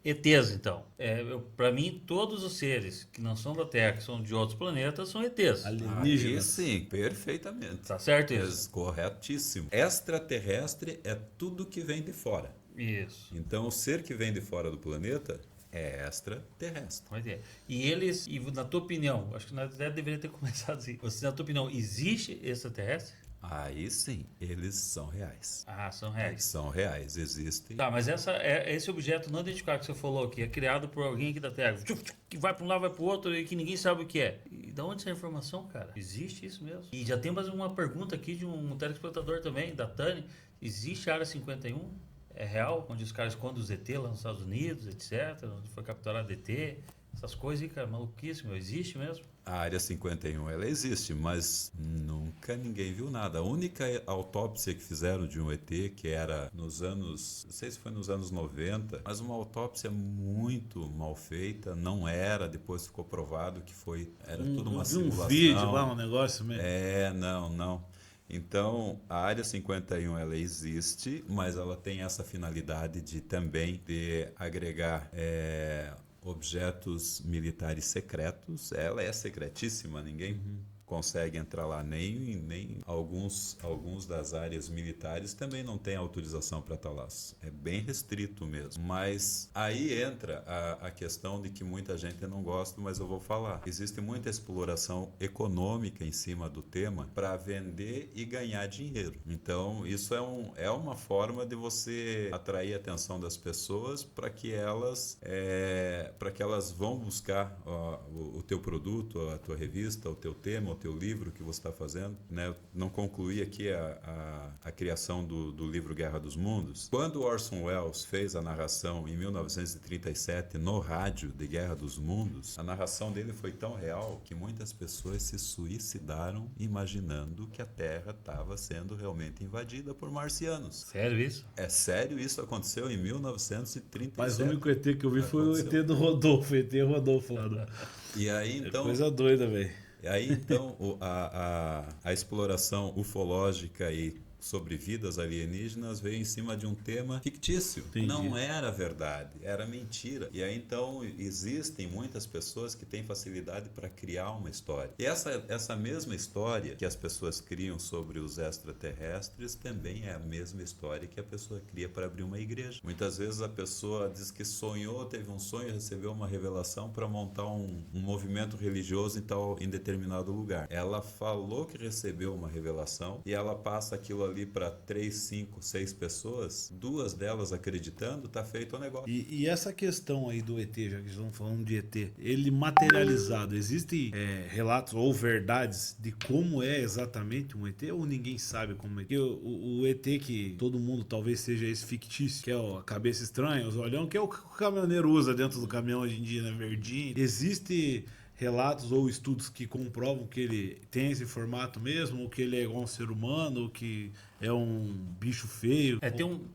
ETs, então. Para mim, todos os seres que não são da Terra, que são de outros planetas, são ETs. Aí Alienígenas. sim, perfeitamente. Tá certo isso? Corretíssimo. Extraterrestre é tudo que vem de fora. Isso. Então, o ser que vem de fora do planeta é extraterrestre. Pode é. E eles, e na tua opinião, acho que nós até deveria ter começado assim. Você, na tua opinião, existe extraterrestre? Aí sim, eles são reais. Ah, são reais. São reais, existem. Tá, mas esse objeto não identificado que você falou que é criado por alguém aqui da Terra, que vai para um lado, vai para o outro e que ninguém sabe o que é. E da onde essa informação, cara? Existe isso mesmo? E já tem mais uma pergunta aqui de um telespectador também, da Tani. Existe a Área 51? É real? Onde os caras escondem os ET lá nos Estados Unidos, etc. Onde foi capturado ET. Essas coisas aí, cara, maluquíssimo. Existe mesmo? A Área 51, ela existe, mas nunca ninguém viu nada. A única autópsia que fizeram de um ET, que era nos anos, não sei se foi nos anos 90, mas uma autópsia muito mal feita, não era, depois ficou provado que era tudo uma simulação. Um vídeo lá, um negócio mesmo. Não. Então, a Área 51 ela existe, mas ela tem essa finalidade de também de agregar objetos militares secretos. Ela é secretíssima, ninguém consegue entrar lá, nem alguns das áreas militares também não têm autorização para estar lá. É bem restrito mesmo. Mas aí entra a questão de que muita gente não gosta, mas eu vou falar. Existe muita exploração econômica em cima do tema para vender e ganhar dinheiro. Então, isso é uma forma de você atrair a atenção das pessoas para que elas vão buscar o teu produto, a tua revista, o teu tema, o teu livro que você está fazendo, né? Eu não concluí aqui a criação do livro Guerra dos Mundos. Quando Orson Welles fez a narração em 1937 no rádio de Guerra dos Mundos, a narração dele foi tão real que muitas pessoas se suicidaram imaginando que a Terra estava sendo realmente invadida por marcianos. Sério isso? É sério, isso aconteceu em 1937. Mas o único ET que eu vi foi o ET do Rodolfo, ET Rodolfo lá. E aí, então... Coisa doida, velho. E aí, então, a exploração ufológica e sobre vidas alienígenas veio em cima de um tema fictício. Entendi. Não era verdade, era mentira. E aí, então, existem muitas pessoas que têm facilidade para criar uma história. E essa mesma história que as pessoas criam sobre os extraterrestres também é a mesma história que a pessoa cria para abrir uma igreja. Muitas vezes a pessoa diz que sonhou, teve um sonho, recebeu uma revelação para montar um movimento religioso em determinado lugar. Ela falou que recebeu uma revelação e ela passa aquilo ali para 3, 5, 6 pessoas, 2 delas acreditando, tá feito o negócio. E essa questão aí do ET, já que estamos falando de ET, ele materializado, existem relatos ou verdades de como é exatamente um ET, ou ninguém sabe como é? Porque o ET que todo mundo talvez seja esse fictício, que é a cabeça estranha, os olhão, que é o que o caminhoneiro usa dentro do caminhão hoje em dia, né, verdinho. Existe relatos ou estudos que comprovam que ele tem esse formato mesmo, ou que ele é igual a um ser humano, ou que é um bicho feio.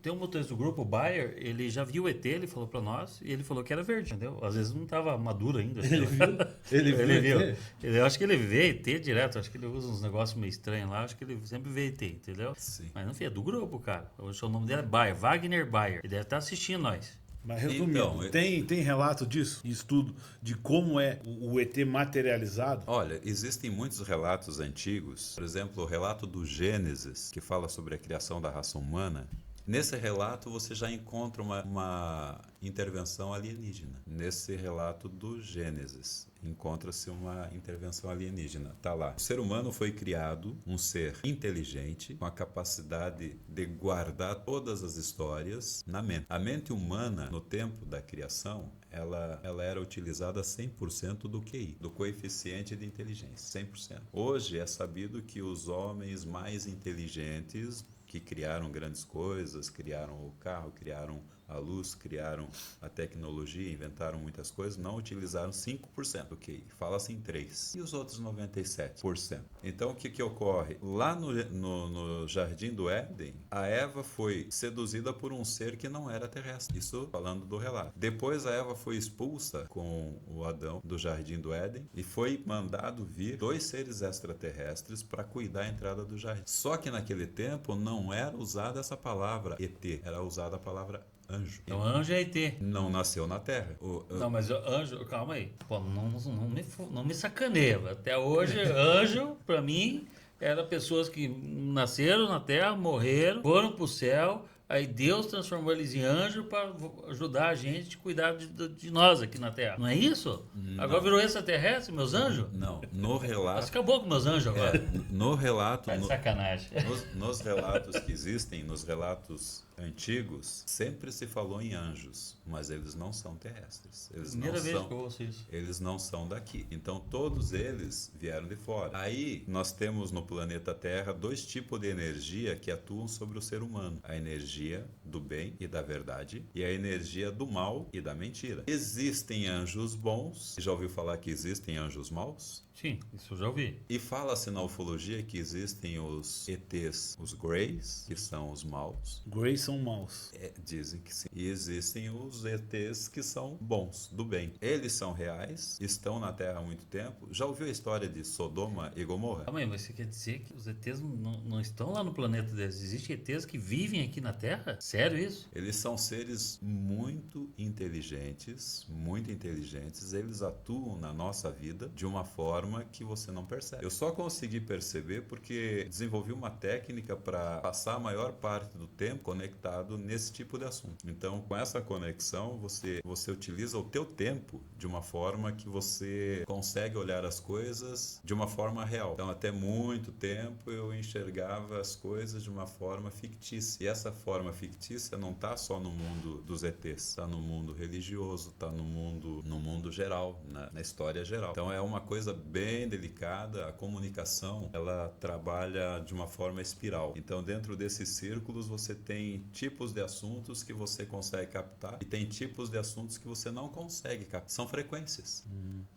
Tem um motorista do grupo, o Bayer, ele já viu o ET, ele falou pra nós, e ele falou que era verde, entendeu? Às vezes não tava maduro ainda. Ele viu? Ele viu. Eu acho que ele vê ET direto, acho que ele usa uns negócios meio estranhos lá, acho que ele sempre vê ET, entendeu? Sim. Mas não, filho, é do grupo, cara. Hoje o nome dele é Bayer, Wagner Bayer. Ele deve estar assistindo nós. Mas resumindo, Então, tem relato disso? Estudo de como é o ET materializado? Olha, existem muitos relatos antigos, por exemplo, o relato do Gênesis, que fala sobre a criação da raça humana. Nesse relato você já encontra uma intervenção alienígena. Nesse relato do Gênesis encontra-se uma intervenção alienígena. Tá lá. O ser humano foi criado um ser inteligente, com a capacidade de guardar todas as histórias na mente. A mente humana, no tempo da criação, ela era utilizada 100% do QI, do coeficiente de inteligência, 100%. Hoje é sabido que os homens mais inteligentes que criaram grandes coisas, criaram o carro, criaram a luz, criaram a tecnologia, inventaram muitas coisas, não utilizaram 5% do QI. Fala-se em 3%. E os outros 97%? Então, o que ocorre? Lá no Jardim do Éden, a Eva foi seduzida por um ser que não era terrestre. Isso falando do relato. Depois, a Eva foi expulsa com o Adão do Jardim do Éden e foi mandado vir 2 seres extraterrestres para cuidar da entrada do jardim. Só que naquele tempo não era usada essa palavra ET, era usada a palavra anjo. Então anjo é ET. Não nasceu na Terra. Não, mas anjo, calma aí. Pô, não me sacaneia. Até hoje, anjo, pra mim, era pessoas que nasceram na Terra, morreram, foram pro céu. Aí Deus transformou eles em anjo para ajudar a gente a cuidar de nós aqui na Terra. Não é isso? Não. Agora virou extraterrestre, meus anjos? Não, no Mas relato. acabou com meus anjos agora. No relato. Tá de sacanagem. Nos relatos que existem, nos relatos antigos, sempre se falou em anjos, mas eles não são terrestres. Primeira vez que eu ouço isso. Eles não são daqui. Então todos eles vieram de fora. Aí nós temos no planeta Terra dois tipos de energia que atuam sobre o ser humano: a energia do bem e da verdade e a energia do mal e da mentira. Existem anjos bons. Já ouviu falar que existem anjos maus? Sim, isso eu já ouvi. E fala-se na ufologia que existem os ETs, os Greys, que são os maus. Greys são maus. Dizem que sim. E existem os ETs que são bons, do bem. Eles são reais, estão na Terra há muito tempo. Já ouviu a história de Sodoma e Gomorra? Calma aí, mas você quer dizer que os ETs não estão lá no planeta deles? Existem ETs que vivem aqui na Terra? Sério isso? Eles são seres muito inteligentes, muito inteligentes. Eles atuam na nossa vida de uma forma que você não percebe. Eu só consegui perceber porque desenvolvi uma técnica para passar a maior parte do tempo conectado nesse tipo de assunto. Então, com essa conexão, você utiliza o teu tempo de uma forma que você consegue olhar as coisas de uma forma real. Então, até muito tempo eu enxergava as coisas de uma forma fictícia. E essa forma fictícia não está só no mundo dos ETs, está no mundo religioso, está no mundo geral, na história geral. Então, é uma coisa bem delicada. A comunicação, ela trabalha de uma forma espiral. Então, dentro desses círculos, você tem tipos de assuntos que você consegue captar e tem tipos de assuntos que você não consegue captar. São frequências.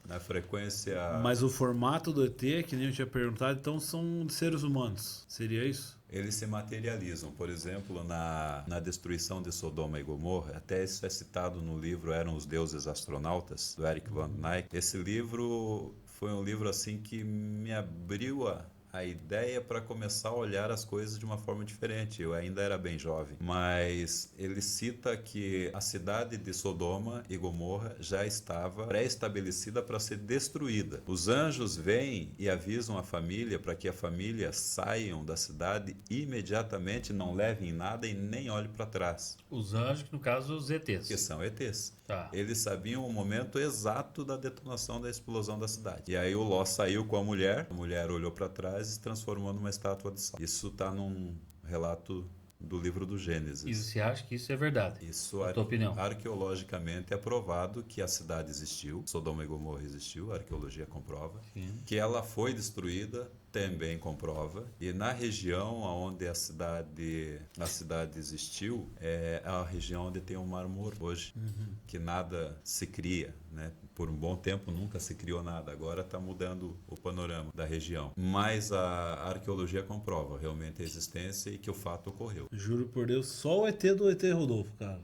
Na frequência... Mas o formato do ET, que nem eu tinha perguntado, então são seres humanos. Seria isso? Eles se materializam. Por exemplo, na destruição de Sodoma e Gomorra, até isso é citado no livro Eram os Deuses Astronautas, do Eric Van Dijk. Esse livro foi um livro assim que me abriu a ideia para começar a olhar as coisas de uma forma diferente. Eu ainda era bem jovem, mas ele cita que a cidade de Sodoma e Gomorra já estava pré-estabelecida para ser destruída. Os anjos vêm e avisam a família para que a família saiam da cidade imediatamente, não levem nada e nem olhem para trás. Os anjos, que no caso os ETs. Que são ETs. Tá. Eles sabiam o momento exato da detonação da explosão da cidade. E aí o Ló saiu com a mulher olhou para trás e se transformou numa estátua de sal. Isso está num relato do livro do Gênesis. E você acha que isso é verdade? Isso, na tua opinião? Arqueologicamente é provado que a cidade existiu, Sodoma e Gomorra existiu, a arqueologia comprova. Sim. Que ela foi destruída, também comprova. E na região onde a cidade existiu, é a região onde tem o Mar Morto hoje, que nada se cria, né? Por um bom tempo nunca se criou nada, agora está mudando o panorama da região. Mas a arqueologia comprova realmente a existência e que o fato ocorreu. Juro por Deus, só o ET do ET Rodolfo, cara.